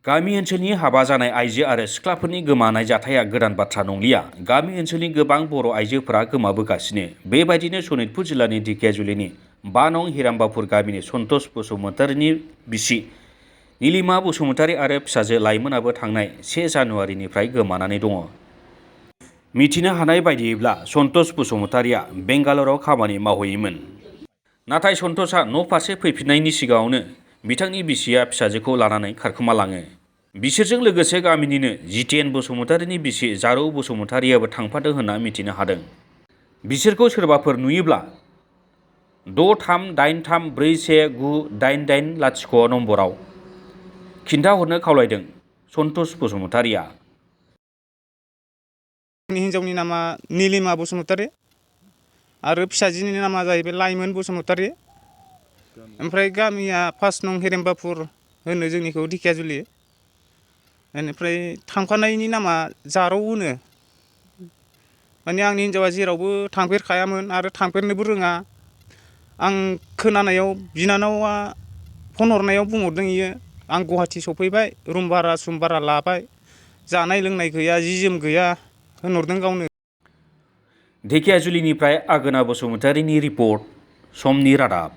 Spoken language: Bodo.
गामि ओनसोलनि हाबा जानाय आइजो आरो सिख्लाफोरनि गोमानाय जाथाया गोदान बाथ्रा नंलिया। गामि ओनसोलनि गोबां बर' आइजोफोरा गोमाबोगासिनो। बेबायदिनो सनितपुर जिल्लानि ढेकियाजुलिनि 5 नं हिरामबाफुर गामिनि सन्तोष बसुमतारीनि बिसि नीलिमा बसुमतारी आरो फिसाजो लाइमोनाबो थांनाय 1 जानुवारिनिफ्राय गोमानानै दङ। मिथिनो हानाय बायदियैब्ला सन्तोष बसुमतारीया बेंगालराव खामानि मावहैयोमोन। नाथाय सन्तोषआ न' फारसे फैफिननायनि सिगाङावनो बिथांनि बिसिया फिसाजोखौ लानानै खारखोमालाङो। बिसोरजों लोगोसे गामिनिनो जितेन बसुमतारीनि बिसि जारौ बसुमतारीयाबो थांफादों होनना मिथिनो हादों। बिसोरखौ सोरबाफोर नुयोब्ला 63834198880 नम्बराव खिन्थाहरनो खावलायदों सन्तोष बसुमतारीया। हिन्जावनि नामा नीलिमा बसुमतारी आरो फिसाजोनि नामा जाहैबाय लाइमोन बसुमतारी। ओमफ्राय गामिया 5 नं हिरेमबाफुर होनो जोंनिखौ ढेकियाजुलि। बेनिफ्राय थांफानायनि नामा जारौ होनो। माने आंनि हिन्जावा जेरावबो थांफेरखायामोन आरो थांफेरनोबो रोङा। आं खोनानायाव बिनानावा फन हरनायाव बुंहरदों इयो आं गुवाहाटि सफैबाय, रुम भारा सुम भारा लाबाय, जानाय लोंनाय गैया, जि जोम गैया होनहरदों गावनो। ढेकियाजुलिनिफ्राय आगोना बसुमतारीनि रिपर्ट, समनि रादाब।